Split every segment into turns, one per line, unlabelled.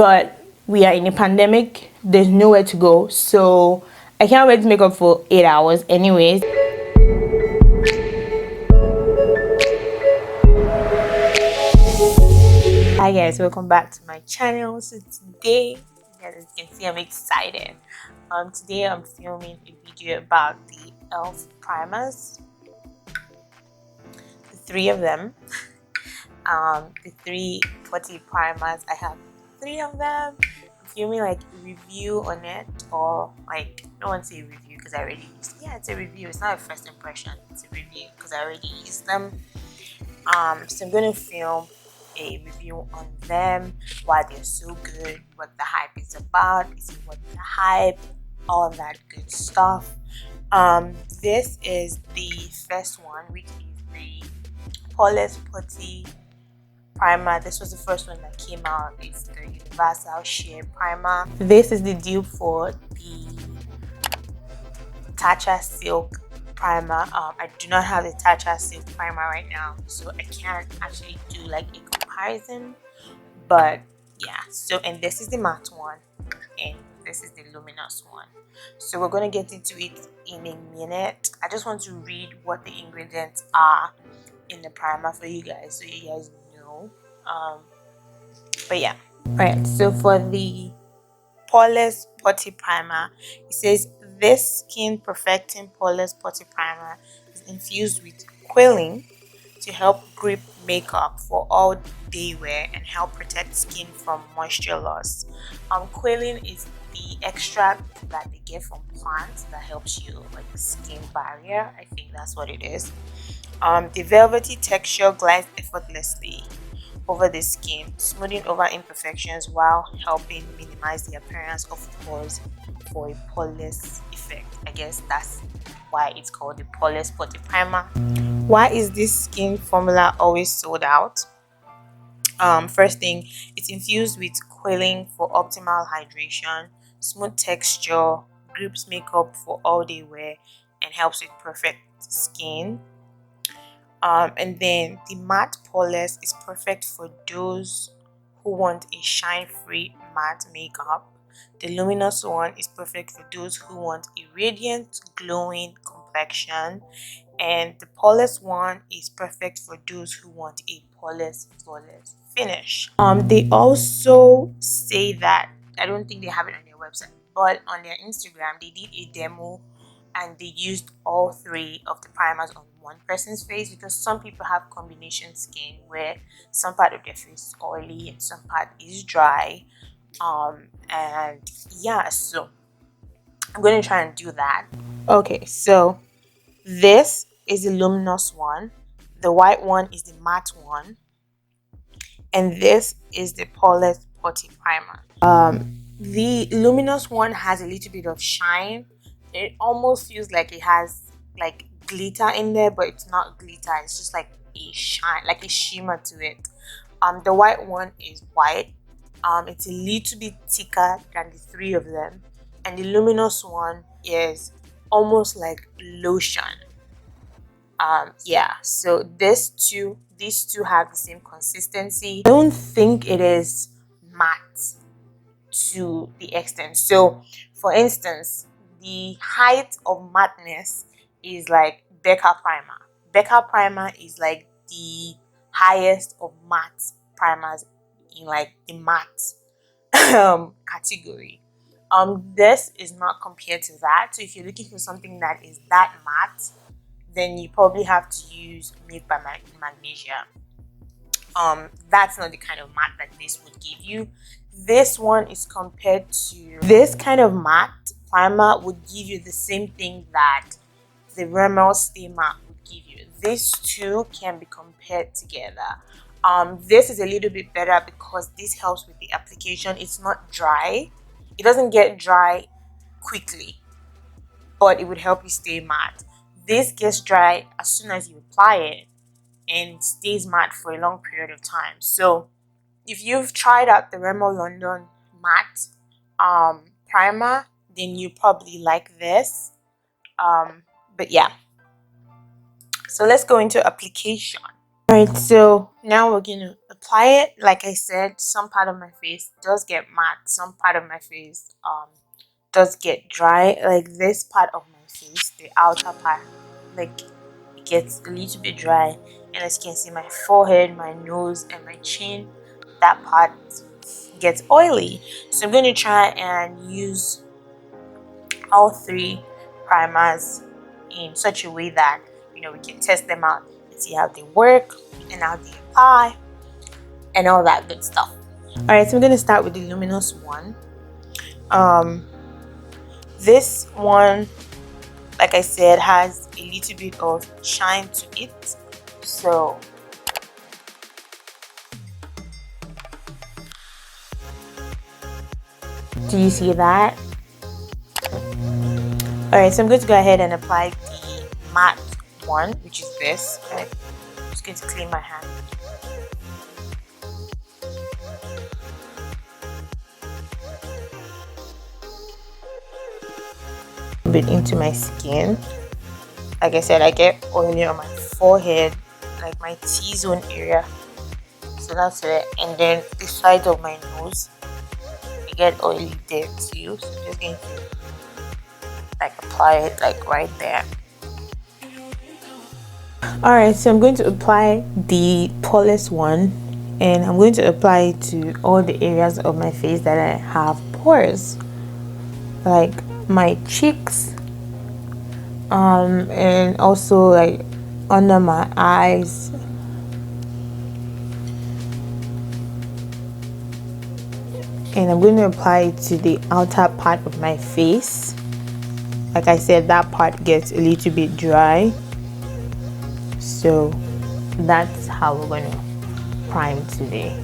but we are in a pandemic. There's nowhere to go, so I can't wait to make up for 8 hours anyways. Hi guys, welcome back to my channel. So today, as you can see, I'm excited. Today I'm filming a video about the e.l.f. primers, the 3 of them. The 3 Putty primers. I have 3 of them. I'm filming like a review on it, or like, I don't want to say review because I already used it. Yeah, it's a review. It's not a first impression. It's a review because I already used them. So I'm going to film a review on them, why they're so good, what the hype is about, is it worth the hype, all of that good stuff. This is the first one, which is the Putty primer. This was the first one that came out. It's the universal sheer primer. This is the dupe for the Tatcha silk primer. I do not have the Tatcha silk primer right now, so I can't actually do like a comparison, but yeah. So, and this is the matte one, and this is the luminous one. So we're going to get into it in a minute. I just want to read what the ingredients are in the primer for you guys, so you guys know. But yeah, right. So for the Poreless Putty primer, it says this skin perfecting Poreless Putty primer is infused with quilling to help grip makeup for all day wear and help protect skin from moisture loss. Quilling is the extract that they get from plants that helps you like skin barrier. I think that's what it is. The velvety texture glides effortlessly over the skin, smoothing over imperfections while helping minimize the appearance of pores for a poreless effect. I guess that's why it's called the Poreless Putty primer. Why is this skin formula always sold out? First thing, it's infused with quilling for optimal hydration, smooth texture, grips makeup for all day wear, and helps with perfect skin. And then the matte Poreless is perfect for those who want a shine-free matte makeup. The luminous one is perfect for those who want a radiant, glowing complexion. And the Poreless one is perfect for those who want a poreless, flawless finish. They also say that, I don't think they have it on their website, but on their Instagram they did a demo and they used all 3 of the primers on one person's face, because some people have combination skin where some part of their face is oily and some part is dry. And yeah, so I'm going to try and do that. Okay, so this is the luminous one, the white one is the matte one, and this is the Poreless Putty primer. The luminous one has a little bit of shine. It almost feels like it has like glitter in there, but it's not glitter. It's just like a shine, like a shimmer to it. The white one is white. It's a little bit thicker than the 3 of them, and the luminous one is almost like lotion. Yeah, so these two have the same consistency. I don't think it is matte to the extent. So for instance, the height of madness is like Becca primer. Becca primer is like the highest of matte primers in like the matte category. This is not compared to that. So if you're looking for something that is that matte, then you probably have to use Milk by Magnesia. That's not the kind of matte that this would give you. This one is compared to this kind of matte primer would give you the same thing that the Rimmel Stay Matte would give you. These 2 can be compared together. This is a little bit better because this helps with the application. It's not dry. It doesn't get dry quickly, but it would help you stay matte. This gets dry as soon as you apply it, and it stays matte for a long period of time. So if you've tried out the Rimmel London matte primer, then you probably like this. But yeah, so let's go into application. Alright, so now we're gonna apply it. Like I said, some part of my face does get matte, some part of my face does get dry. Like this part of my face, the outer part, like it gets a little bit dry, and as you can see, my forehead, my nose, and my chin, that part gets oily. So I'm gonna try and use all three primers in such a way that we can test them out and see how they work and how they apply and all that good stuff. All right, so I'm going to start with the luminous one. This one, like I said, has a little bit of shine to it, so do you see that? Alright, so I'm going to go ahead and apply the matte one, which is this. Okay. I'm just going to clean my hand. A bit into my skin. Like I said, I get oily on my forehead, like my T-zone area. So that's it. And then the side of my nose, I get oily there too. So I'm just going to apply it like right there. Alright, so I'm going to apply the tallest one, and I'm going to apply it to all the areas of my face that I have pores, like my cheeks, and also like under my eyes, and I'm going to apply it to the outer part of my face. Like I said, that part gets a little bit dry, so that's how we're going to prime today.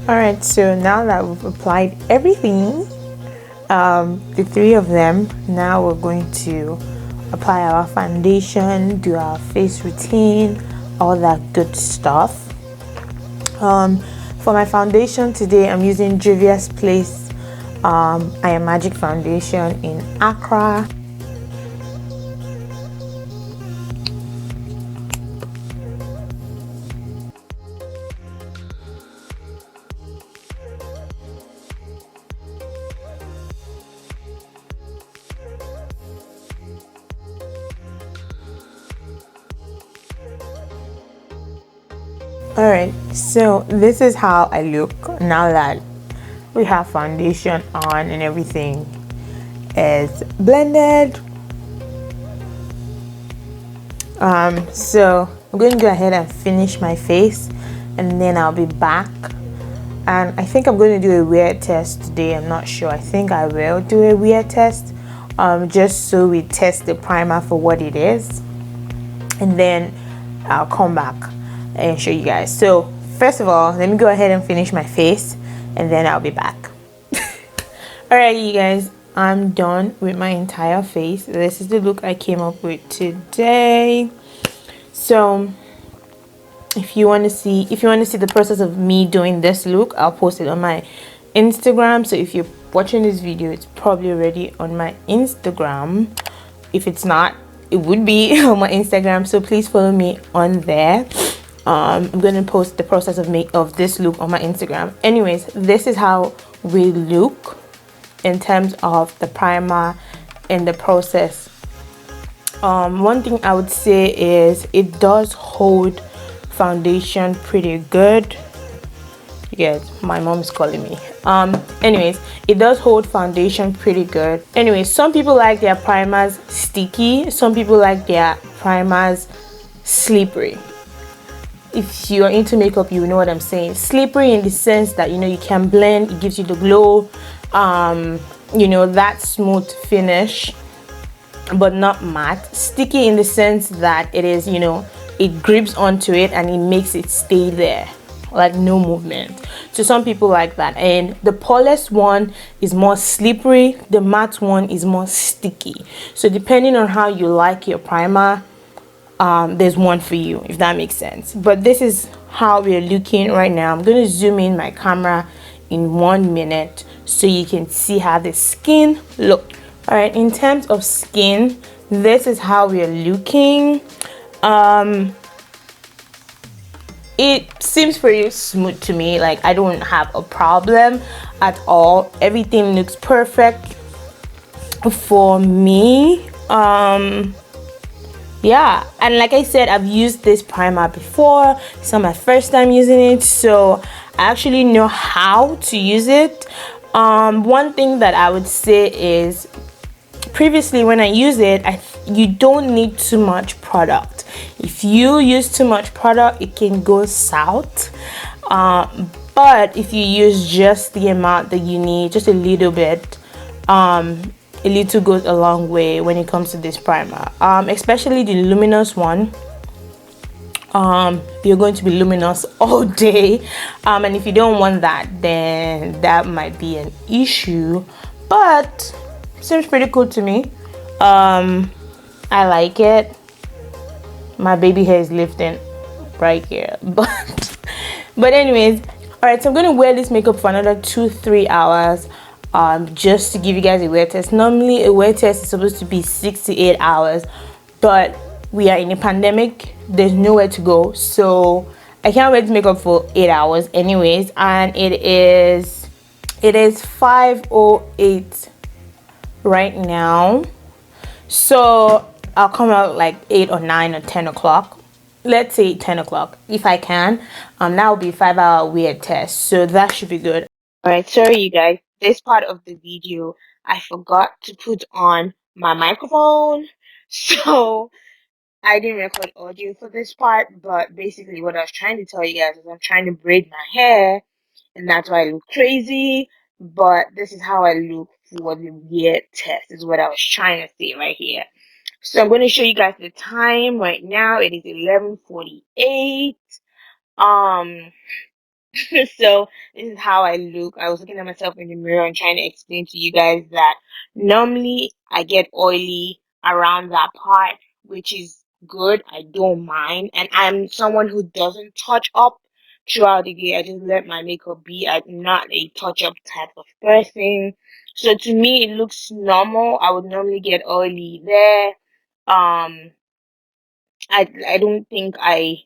Alright, so now that we've applied everything, the three of them, now we're going to apply our foundation, do our face routine, all that good stuff. For my foundation today, I'm using Juvia's Place I Am Magic foundation in Accra. Alright, so this is how I look now that we have foundation on and everything is blended. So I'm going to go ahead and finish my face, and then I'll be back. And I think I'm going to do a wear test today. I'm not sure. I think I will do a wear test, just so we test the primer for what it is, and then I'll come back and show you guys. So first of all, let me go ahead and finish my face, and then I'll be back. Alright, you guys, I'm done with my entire face. This is the look I came up with today. So if you want to see the process of me doing this look, I'll post it on my Instagram. So if you're watching this video, it's probably already on my Instagram. If it's not, it would be on my Instagram, so please follow me on there. I'm gonna post the process of this look on my Instagram. Anyways, this is how we look in terms of the primer and the process. One thing I would say is it does hold foundation pretty good. Yes, my mom is calling me. Anyways, it does hold foundation pretty good. Anyways, some people like their primers sticky, some people like their primers slippery. If you're into makeup, you know what I'm saying. Slippery in the sense that you can blend, it gives you the glow, that smooth finish, but not matte. Sticky in the sense that it is, it grips onto it and it makes it stay there, like no movement. So some people like that. And the polished one is more slippery, the matte one is more sticky. So depending on how you like your primer, there's one for you, if that makes sense. But this is how we're looking right now. I'm going to zoom in my camera in 1 minute so you can see how the skin look. All right, in terms of skin, this is how we are looking. It seems pretty smooth to me. Like, I don't have a problem at all. Everything looks perfect for me. Yeah, and like I said, I've used this primer before. It's not my first time using it, so I actually know how to use it. One thing that I would say is, previously when I use it, you don't need too much product. If you use too much product, it can go south. But if you use just the amount that you need, just a little bit, a little goes a long way when it comes to this primer, especially the luminous one. You're going to be luminous all day, and if you don't want that, then that might be an issue, but seems pretty cool to me. I like it. My baby hair is lifting right here, but anyways, all right, so I'm going to wear this makeup for another 2-3 hours, just to give you guys a wear test. Normally a wear test is supposed to be 6 to 8 hours, but we are in a pandemic, there's nowhere to go, so I can't wear this makeup for 8 hours anyways. And it is 5:08 right now, so I'll come out like 8 or 9 or 10 o'clock. Let's say 10 o'clock if I can. That will be a 5-hour wear test, so that should be good. All right, sorry you guys, this part of the video I forgot to put on my microphone, so I didn't record audio for this part. But basically what I was trying to tell you guys is I'm trying to braid my hair, and that's why I look crazy. But this is how I look for the wear test, is what I was trying to say right here. So I'm going to show you guys the time right now. It is 11:48. Um, so this is how I look. I was looking at myself in the mirror and trying to explain to you guys that normally I get oily around that part, which is good. I don't mind. And I'm someone who doesn't touch up throughout the day. I just let my makeup be. I'm not a touch up type of person. So to me, it looks normal. I would normally get oily there. Um, I don't think I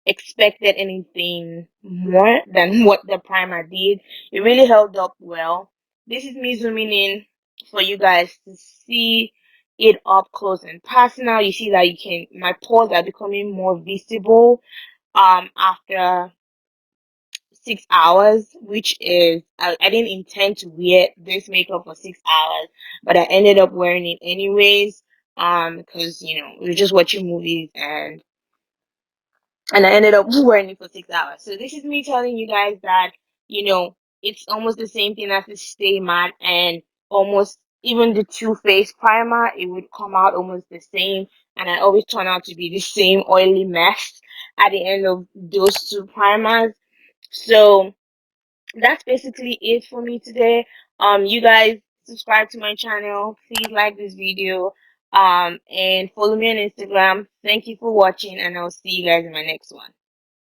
expected anything more than what the primer did. It really held up well. This is me zooming in for you guys to see it up close and personal. You see that my pores are becoming more visible after 6 hours, which is, I didn't intend to wear this makeup for 6 hours, but I ended up wearing it anyways, because we were just watching movies, and I ended up wearing it for 6 hours. So this is me telling you guys that, it's almost the same thing as the Stay Matte, and almost even the Too Faced primer, it would come out almost the same, and I always turn out to be the same oily mess at the end of those two primers. So that's basically it for me today. You guys subscribe to my channel, please like this video, and follow me on Instagram. Thank you for watching, and I'll see you guys in my next one.